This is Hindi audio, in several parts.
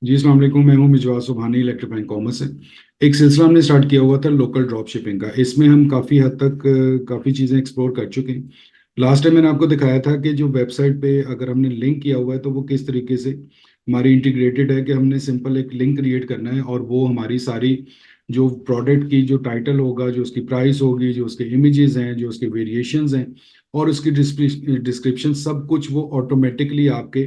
जी अस्सलाम वालेकुम। मैं हूं मिजवार सुबहानी, इलेक्ट्रीफाइंग कॉमर्स से। एक सिलसिला हमने स्टार्ट किया हुआ था लोकल ड्रॉप शिपिंग का। इसमें हम काफ़ी हद तक काफ़ी चीज़ें एक्सप्लोर कर चुके हैं। लास्ट टाइम मैंने आपको दिखाया था कि जो वेबसाइट पे अगर हमने लिंक किया हुआ है तो वो किस तरीके से हमारी इंटीग्रेटेड है, कि हमने सिंपल एक लिंक क्रिएट करना है और वो हमारी सारी जो प्रोडक्ट की जो टाइटल होगा, जो उसकी प्राइस होगी, जो उसके इमेजेस हैं, जो उसके वेरिएशंस हैं और उसकी डिस्क्रिप्शन, सब कुछ वो ऑटोमेटिकली आपके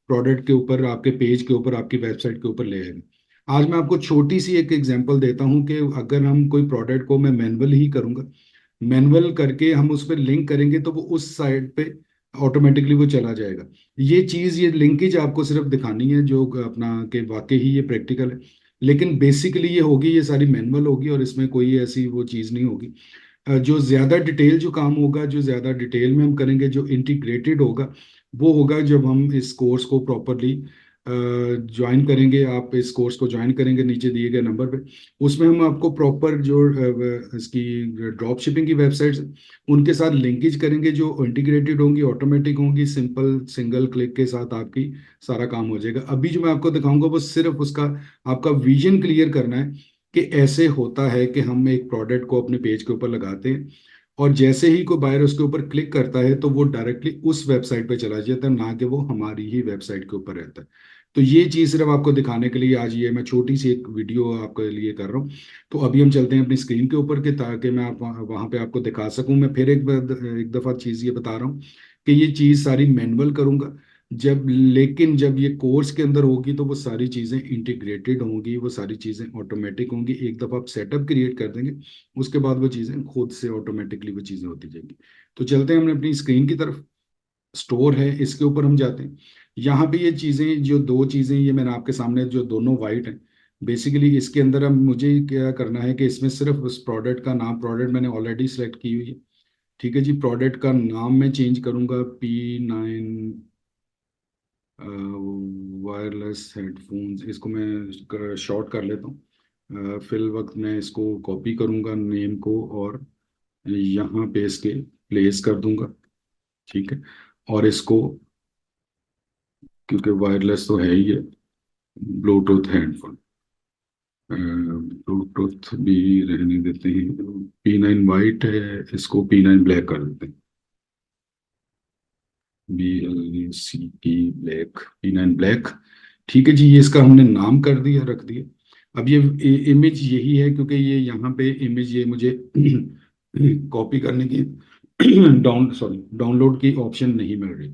प्रोडक्ट के ऊपर, आपके पेज के ऊपर, आपकी वेबसाइट के ऊपर ले आएगा। आज मैं आपको छोटी सी एक एग्जांपल देता हूं कि अगर हम कोई प्रोडक्ट को मैं मैनुअल ही करूंगा, मैनुअल करके हम उस पर लिंक करेंगे तो वो उस साइट पे ऑटोमेटिकली वो चला जाएगा। ये चीज़, ये लिंकेज आपको सिर्फ दिखानी है जो अपना के वाकई ही ये प्रैक्टिकल है। लेकिन बेसिकली ये होगी, ये सारी मैनुअल होगी और इसमें कोई ऐसी वो चीज़ नहीं होगी। जो ज़्यादा डिटेल जो काम होगा, जो ज़्यादा डिटेल में हम करेंगे, जो इंटीग्रेटेड होगा, वो होगा जब हम इस कोर्स को प्रॉपरली ज्वाइन करेंगे। आप इस कोर्स को ज्वाइन करेंगे नीचे दिए गए नंबर पे। उसमें हम आपको प्रॉपर जो इसकी ड्रॉप शिपिंग की वेबसाइट्स उनके साथ लिंकेज करेंगे, जो इंटीग्रेटेड होंगी, ऑटोमेटिक होंगी, सिंपल सिंगल क्लिक के साथ आपकी सारा काम हो जाएगा। अभी जो मैं आपको दिखाऊंगा वो सिर्फ उसका आपका विजन क्लियर करना है कि ऐसे होता है कि हम एक प्रोडक्ट को अपने पेज के ऊपर लगाते हैं और जैसे ही कोई बायर उसके ऊपर क्लिक करता है तो वो डायरेक्टली उस वेबसाइट पे चला जाता है, ना कि वो हमारी ही वेबसाइट के ऊपर रहता है। तो ये चीज़ सिर्फ आपको दिखाने के लिए आज ये मैं छोटी सी एक वीडियो आपके लिए कर रहा हूँ। तो अभी हम चलते हैं अपनी स्क्रीन के ऊपर के, ताकि मैं आप वहाँ पे आपको दिखा सकूँ। मैं फिर एक दफ़ा चीज़ ये बता रहा हूँ कि ये चीज़ सारी मैनुअल करूँगा जब, लेकिन जब ये कोर्स के अंदर होगी तो वो सारी चीज़ें इंटीग्रेटेड होंगी, वो सारी चीज़ें ऑटोमेटिक होंगी। एक दफ़ा आप सेटअप क्रिएट कर देंगे, उसके बाद वो चीज़ें खुद से ऑटोमेटिकली वो चीज़ें होती जाएंगी। तो चलते हैं हमने अपनी स्क्रीन की तरफ। स्टोर है, इसके ऊपर हम जाते हैं। यहाँ पे ये चीज़ें, जो दो चीज़ें ये मैंने आपके सामने जो दोनों वाइट हैं, बेसिकली इसके अंदर अब मुझे क्या करना है कि इसमें सिर्फ उस प्रोडक्ट का नाम, प्रोडक्ट मैंने ऑलरेडी सेलेक्ट की हुई है। ठीक है जी, प्रोडक्ट का नाम मैं चेंज करूंगा, P9 वायरलेस हेडफोन्स, इसको मैं शॉर्ट कर लेता हूँ। फिल वक्त मैं इसको कॉपी करूंगा नेम को और यहाँ पे इसके प्लेस कर दूंगा। ठीक है, और इसको, क्योंकि वायरलेस तो है ही है, ब्लूटूथ हेडफोन, ब्लूटूथ भी रहने देते हैं। P9 वाइट है, इसको P9 ब्लैक कर देते हैं। BLACT black, P9 black. ठीक है जी, ये इसका हमने नाम कर दिया, रख दिया। अब ये इमेज यही है, क्योंकि ये यहाँ पे इमेज ये मुझे कॉपी करने की डाउनलोड की ऑप्शन नहीं मिल रही।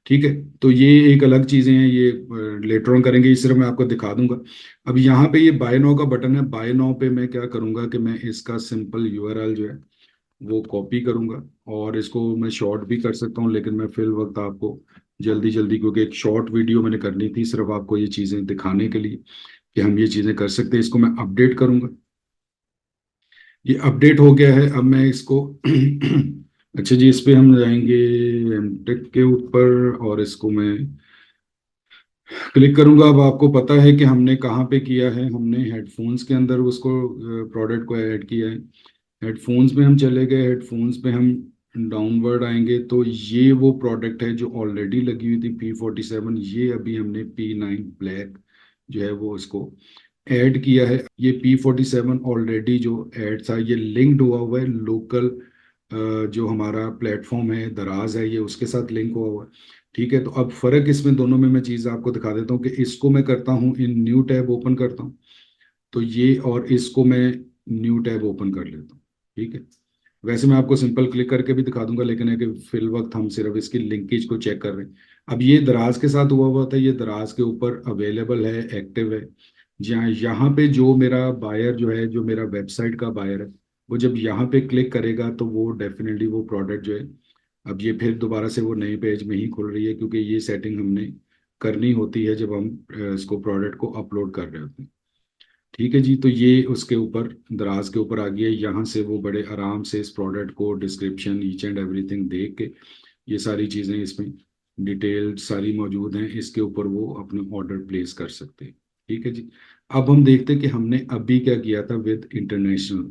ठीक है, तो ये एक अलग चीज़ें हैं, ये लेटर ऑन करेंगे, ये सिर्फ मैं आपको दिखा दूंगा। अब यहाँ पे ये बाय नाउ का बटन है, बाय नाउ पे मैं क्या करूंगा कि मैं इसका सिंपल URL जो है वो कॉपी करूंगा और इसको मैं शॉर्ट भी कर सकता हूँ, लेकिन मैं फिल वक्त आपको जल्दी जल्दी, क्योंकि एक शॉर्ट वीडियो मैंने करनी थी सिर्फ आपको ये चीज़ें दिखाने के लिए कि हम ये चीज़ें कर सकते हैं। इसको मैं अपडेट करूंगा। ये अपडेट हो गया है। अब मैं इसको अच्छा जी, इस पे हम जाएंगे एमटेक के ऊपर और इसको मैं क्लिक करूंगा। अब आपको पता है कि हमने कहाँ पे किया है, हमने हेडफोन्स के अंदर उसको प्रोडक्ट को ऐड किया है। हेडफोन्स में हम चले गए, हेडफोन्स पे हम डाउनवर्ड आएंगे तो ये वो प्रोडक्ट है जो ऑलरेडी लगी हुई थी, P47। ये अभी हमने P9 ब्लैक जो है वो इसको ऐड किया है। ये P47 ऑलरेडी जो ऐड था, ये लिंक्ड हुआ हुआ है लोकल, जो हमारा प्लेटफॉर्म है दराज है, ये उसके साथ लिंक हुआ हुआ है। ठीक है, तो अब फर्क इसमें दोनों में मैं चीज़ आपको दिखा देता हूँ कि इसको मैं करता हूँ इन न्यू टैब ओपन करता हूँ तो ये, और इसको मैं न्यू टैब ओपन कर लेता हूँ। ठीक है, वैसे मैं आपको सिंपल क्लिक करके भी दिखा दूंगा, लेकिन है कि फिल वक्त हम सिर्फ इसकी लिंकेज को चेक कर रहे हैं। अब ये दराज के साथ हुआ हुआ था, ये दराज के ऊपर अवेलेबल है, एक्टिव है। जहाँ यहाँ पे जो मेरा बायर जो है, जो मेरा वेबसाइट का बायर है, वो जब यहाँ पे क्लिक करेगा तो वो डेफिनेटली वो प्रोडक्ट जो है, अब ये फिर दोबारा से वो नए पेज में ही खुल रही है, क्योंकि ये सेटिंग हमने करनी होती है जब हम इसको प्रोडक्ट को अपलोड कर रहे होते हैं। ठीक है जी, तो ये उसके ऊपर दराज के ऊपर आ गया। यहाँ से वो बड़े आराम से इस प्रोडक्ट को डिस्क्रिप्शन ईच एंड एवरीथिंग देख के, ये सारी चीज़ें इसमें डिटेल सारी मौजूद हैं, इसके ऊपर वो अपना ऑर्डर प्लेस कर सकते हैं। ठीक है जी, अब हम देखते हैं कि हमने अभी क्या किया था विद इंटरनेशनल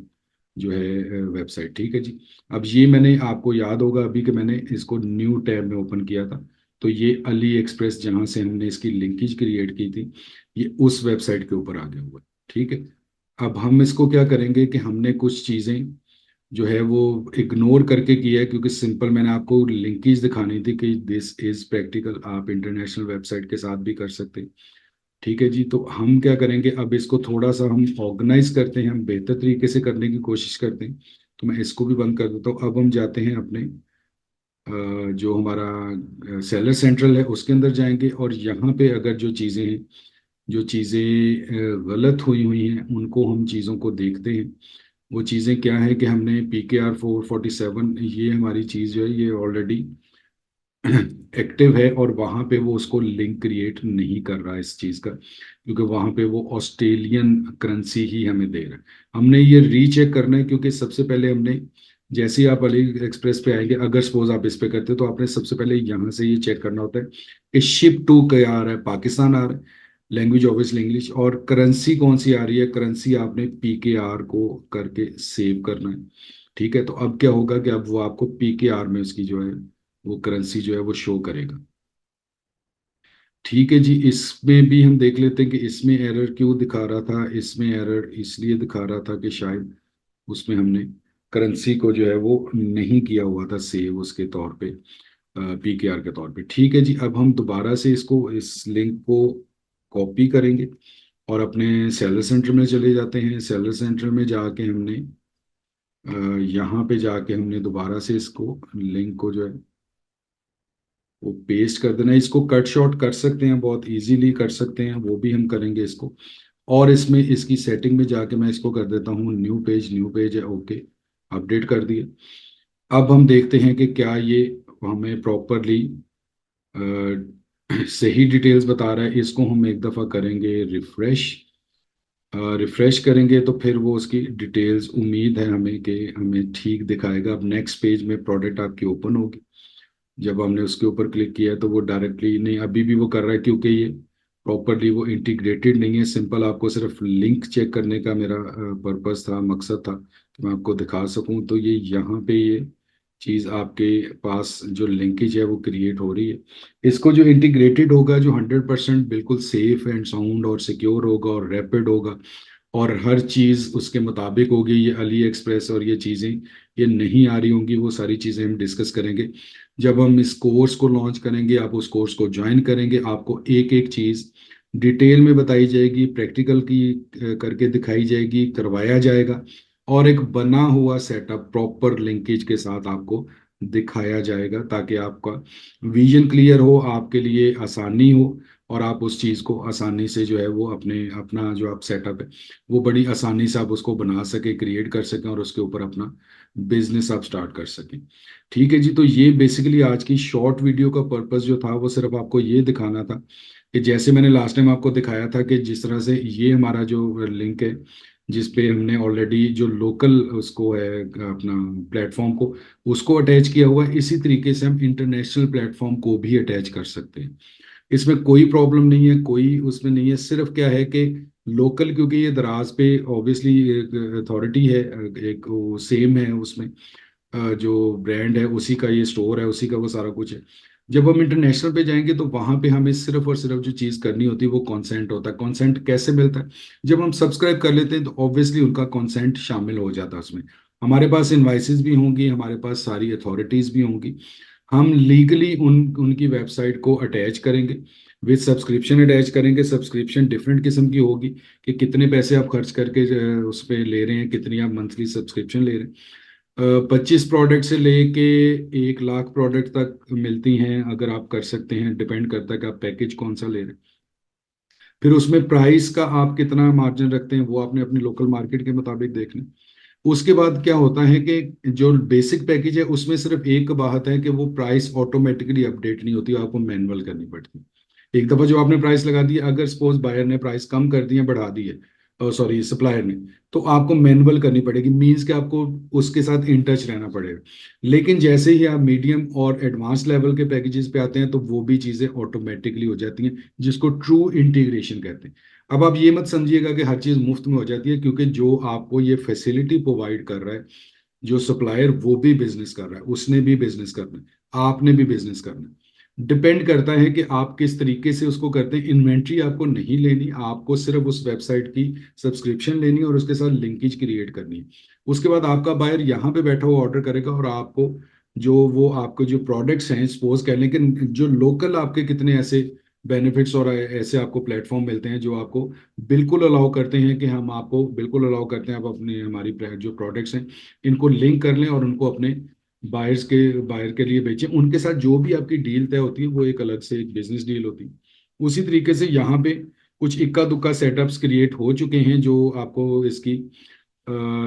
जो है वेबसाइट। ठीक है जी, अब ये मैंने, आपको याद होगा अभी कि मैंने इसको न्यू टैब में ओपन किया था। तो ये अली एक्सप्रेस जहाँ से हमने इसकी लिंकेज क्रिएट की थी, ये उस वेबसाइट के ऊपर आ गया हुआ है। ठीक है, अब हम इसको क्या करेंगे कि हमने कुछ चीज़ें जो है वो इग्नोर करके किया है, क्योंकि सिंपल मैंने आपको लिंकेज दिखानी थी कि दिस इज प्रैक्टिकल, आप इंटरनेशनल वेबसाइट के साथ भी कर सकते हैं। ठीक है जी, तो हम क्या करेंगे, अब इसको थोड़ा सा हम ऑर्गेनाइज करते हैं, हम बेहतर तरीके से करने की कोशिश करते हैं। तो मैं इसको भी बंद कर देता हूँ। अब हम जाते हैं अपने जो हमारा सेलर सेंट्रल है उसके अंदर जाएंगे, और यहाँ पे अगर जो चीज़ें हैं, जो चीज़ें गलत हुई हुई हैं, उनको हम चीज़ों को देखते हैं। वो चीज़ें क्या है कि हमने PKR 447, ये हमारी चीज़ जो है ये ऑलरेडी एक्टिव है, और वहाँ पे वो उसको लिंक क्रिएट नहीं कर रहा है इस चीज़ का, क्योंकि वहाँ पे वो ऑस्ट्रेलियन करेंसी ही हमें दे रहा है। हमने ये रीचेक करना है, क्योंकि सबसे पहले हमने, जैसे ही आप अली एक्सप्रेस पे आएंगे, अगर सपोज आप इस पे करते हो, तो आपने सबसे पहले यहाँ से ये चेक करना होता है कि शिप टू क्या आ रहा है, पाकिस्तान आ रहा है, लैंग्वेज ऑब्वियसली इंग्लिश, और करेंसी कौन सी आ रही है, करेंसी आपने PKR को करके सेव करना है। ठीक है, तो अब क्या होगा कि अब वो आपको PKR में उसकी जो है वो करेंसी जो है वो शो करेगा। ठीक है जी, इसमें भी हम देख लेते हैं कि इसमें एरर क्यों दिखा रहा था। इसमें एरर इसलिए दिखा रहा था कि शायद उसमें हमने करेंसी को जो है वो नहीं किया हुआ था सेव उसके तौर पे, PKR के तौर पे। ठीक है जी, अब हम दोबारा से इसको, इस लिंक को कॉपी करेंगे और अपने सेलर सेंटर में चले जाते हैं। सेलर सेंटर में जाके हमने अ, यहाँ पे जाके हमने दोबारा से इसको लिंक को जो है वो पेस्ट कर देना है। इसको कट शॉर्ट कर सकते हैं, बहुत इजीली कर सकते हैं, वो भी हम करेंगे इसको। और इसमें इसकी सेटिंग में जाके मैं इसको कर देता हूँ न्यू पेज, न्यू पेज है, ओके, अपडेट कर दिए। अब हम देखते हैं कि क्या ये हमें प्रॉपरली सही डिटेल्स बता रहा है। इसको हम एक दफ़ा करेंगे रिफ्रेश। रिफ्रेश करेंगे तो फिर वो उसकी डिटेल्स, उम्मीद है हमें कि हमें ठीक दिखाएगा। अब नेक्स्ट पेज में प्रोडक्ट आपकी ओपन होगी। जब हमने उसके ऊपर क्लिक किया है तो वो डायरेक्टली नहीं, अभी भी वो कर रहा है, क्योंकि ये प्रॉपरली वो इंटीग्रेटेड नहीं है। सिंपल आपको सिर्फ लिंक चेक करने का मेरा पर्पस था, मकसद था कि मैं आपको दिखा सकूं। तो ये यहाँ पे ये चीज़ आपके पास जो लिंकेज है वो क्रिएट हो रही है। इसको जो इंटीग्रेटेड होगा, जो 100% बिल्कुल सेफ एंड साउंड और सिक्योर होगा और रैपिड होगा, और हर चीज़ उसके मुताबिक होगी, ये अली एक्सप्रेस और ये चीज़ें ये नहीं आ रही होंगी, वो सारी चीज़ें हम डिस्कस करेंगे जब हम इस कोर्स को लॉन्च करेंगे। आप उस कोर्स को ज्वाइन करेंगे, आपको एक एक चीज़ डिटेल में बताई जाएगी, प्रैक्टिकल की करके दिखाई जाएगी, करवाया जाएगा, और एक बना हुआ सेटअप प्रॉपर लिंकेज के साथ आपको दिखाया जाएगा, ताकि आपका विजन क्लियर हो, आपके लिए आसानी हो, और आप उस चीज़ को आसानी से जो है वो अपने, अपना जो आप सेटअप है वो बड़ी आसानी से आप उसको बना सके, क्रिएट कर सकें, और उसके ऊपर अपना बिजनेस आप स्टार्ट कर सकें। ठीक है जी, तो ये बेसिकली आज की शॉर्ट वीडियो का पर्पस जो था वो सिर्फ आपको ये दिखाना था कि जैसे मैंने लास्ट टाइम आपको दिखाया था कि जिस तरह से ये हमारा जो लिंक है, जिस पे हमने ऑलरेडी जो लोकल उसको है अपना प्लेटफॉर्म को, उसको अटैच किया हुआ है, इसी तरीके से हम इंटरनेशनल प्लेटफॉर्म को भी अटैच कर सकते हैं। इसमें कोई प्रॉब्लम नहीं है, कोई उसमें नहीं है। सिर्फ क्या है कि लोकल, क्योंकि ये दराज पे ऑब्वियसली एक अथॉरिटी है, एक वो सेम है उसमें, जो ब्रांड है उसी का ये स्टोर है, उसी का वो सारा कुछ है। जब हम इंटरनेशनल पे जाएंगे तो वहां पे हमें सिर्फ और सिर्फ जो चीज़ करनी होती है वो कंसेंट होता है। कंसेंट कैसे मिलता है? जब हम सब्सक्राइब कर लेते हैं तो ऑब्वियसली उनका कंसेंट शामिल हो जाता है उसमें। हमारे पास इनवाइसेस भी होंगी, हमारे पास सारी अथॉरिटीज भी होंगी। हम लीगली उनकी वेबसाइट को अटैच करेंगे, विद सब्सक्रिप्शन अटैच करेंगे। सब्सक्रिप्शन डिफरेंट किस्म की होगी कि कितने पैसे आप खर्च करके उस पर ले रहे हैं, कितनी आप मंथली सब्सक्रिप्शन ले रहे हैं। 25 प्रोडक्ट से लेके 1 लाख प्रोडक्ट तक मिलती हैं, अगर आप कर सकते हैं। डिपेंड करता है कि आप पैकेज कौन सा ले रहे हैं। फिर उसमें प्राइस का आप कितना मार्जिन रखते हैं वो आपने अपनी लोकल मार्केट के मुताबिक देख लें। उसके बाद क्या होता है कि जो बेसिक पैकेज है उसमें सिर्फ एक बात है कि वो प्राइस ऑटोमेटिकली अपडेट नहीं होती, आपको मैनुअल करनी पड़ती है। एक दफा जो आपने प्राइस लगा दी, अगर सपोज बायर ने प्राइस कम कर दी है, बढ़ा दी है, सॉरी सप्लायर ने, तो आपको मैनुअल करनी पड़ेगी, मीन्स कि आपको उसके साथ इन टच रहना पड़ेगा। लेकिन जैसे ही आप मीडियम और एडवांस लेवल के पैकेजेस पे आते हैं तो वो भी चीज़ें ऑटोमेटिकली हो जाती हैं, जिसको ट्रू इंटीग्रेशन कहते हैं। अब आप ये मत समझिएगा कि हर चीज़ मुफ्त में हो जाती है, क्योंकि जो आपको ये फैसिलिटी प्रोवाइड कर रहा है, जो सप्लायर, वो भी बिजनेस कर रहा है, उसने भी बिजनेस करना है, आपने भी बिजनेस करना है। डिपेंड करता है कि आप किस तरीके से उसको करते हैं। इन्वेंट्री आपको नहीं लेनी, आपको सिर्फ उस वेबसाइट की सब्सक्रिप्शन लेनी है और उसके साथ लिंकेज क्रिएट करनी है। उसके बाद आपका बायर यहाँ पे बैठा हुआ ऑर्डर करेगा और आपको जो वो आपको जो प्रोडक्ट्स हैं, सपोज कह लें कि जो लोकल आपके कितने ऐसे बेनिफिट्स और ऐसे आपको प्लेटफॉर्म मिलते हैं जो आपको बिल्कुल अलाउ करते हैं कि हम आपको बिल्कुल अलाउ करते हैं आप अपनी हमारी जो प्रोडक्ट्स हैं इनको लिंक कर लें और उनको अपने बायर के लिए बेचें। उनके साथ जो भी आपकी डील तय होती है वो एक अलग से एक बिजनेस डील होती है। उसी तरीके से यहाँ पे कुछ इक्का दुक्का सेटअप्स क्रिएट हो चुके हैं जो आपको इसकी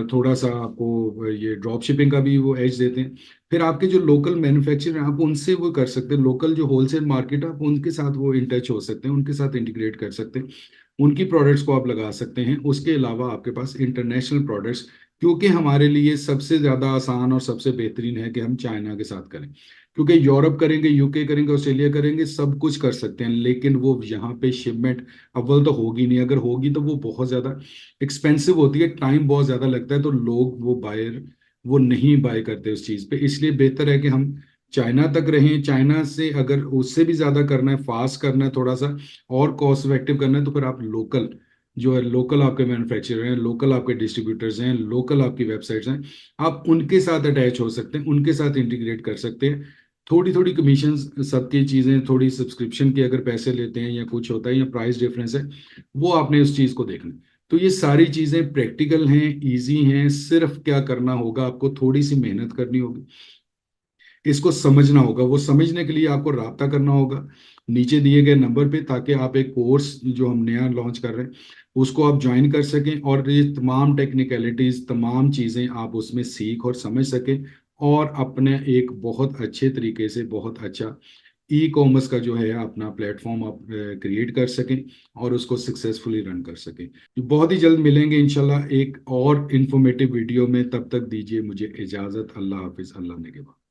थोड़ा सा आपको ये ड्रॉप शिपिंग का भी वो एज देते हैं। फिर आपके जो लोकल मैन्युफैक्चरर हैं आप उनसे वो कर सकते हैं, लोकल जो होलसेल मार्केट है आप उनके साथ वो इन टच हो सकते हैं, उनके साथ इंटीग्रेट कर सकते हैं, उनकी प्रोडक्ट्स को आप लगा सकते हैं। उसके अलावा आपके पास इंटरनेशनल प्रोडक्ट्स, क्योंकि हमारे लिए सबसे ज़्यादा आसान और सबसे बेहतरीन है कि हम चाइना के साथ करें, क्योंकि यूरोप करेंगे, यूके करेंगे, ऑस्ट्रेलिया करेंगे, सब कुछ कर सकते हैं, लेकिन वो यहाँ पे शिपमेंट अव्वल तो होगी नहीं, अगर होगी तो वो बहुत ज़्यादा एक्सपेंसिव होती है, टाइम बहुत ज़्यादा लगता है, तो लोग वो बायर वो नहीं बाय करते उस चीज़ पे। इसलिए बेहतर है कि हम चाइना तक रहें। चाइना से अगर उससे भी ज़्यादा करना है, फास्ट करना है थोड़ा सा और कॉस्ट इफेक्टिव करना है, तो फिर आप लोकल जो है, लोकल आपके मैन्युफैक्चरर हैं, लोकल आपके डिस्ट्रीब्यूटर्स हैं, लोकल आपकी वेबसाइट्स हैं, आप उनके साथ अटैच हो सकते हैं, उनके साथ इंटीग्रेट कर सकते हैं। थोड़ी थोड़ी कमीशन सबकी चीज़ें, थोड़ी सब्सक्रिप्शन के अगर पैसे लेते हैं या कुछ होता है या प्राइस डिफरेंस है, वो आपने उस चीज़ को देखना है। तो ये सारी चीज़ें प्रैक्टिकल हैं, इजी हैं, सिर्फ क्या करना होगा, आपको थोड़ी सी मेहनत करनी होगी, इसको समझना होगा। वो समझने के लिए आपको राब्ता करना होगा नीचे दिए गए नंबर पे, ताकि आप एक कोर्स जो हम नया लॉन्च कर रहे हैं उसको आप ज्वाइन कर सकें और ये तमाम टेक्निकलिटीज, तमाम चीज़ें आप उसमें सीख और समझ सकें और अपने एक बहुत अच्छे तरीके से बहुत अच्छा ई कॉमर्स का जो है अपना प्लेटफॉर्म आप क्रिएट कर सकें और उसको सक्सेसफुली रन कर सकें। बहुत ही जल्द मिलेंगे इंशाल्लाह एक और इंफॉर्मेटिव वीडियो में, तब तक दीजिए मुझे इजाज़त। अल्लाह हाफिज़, अल्लाह ने के बाद।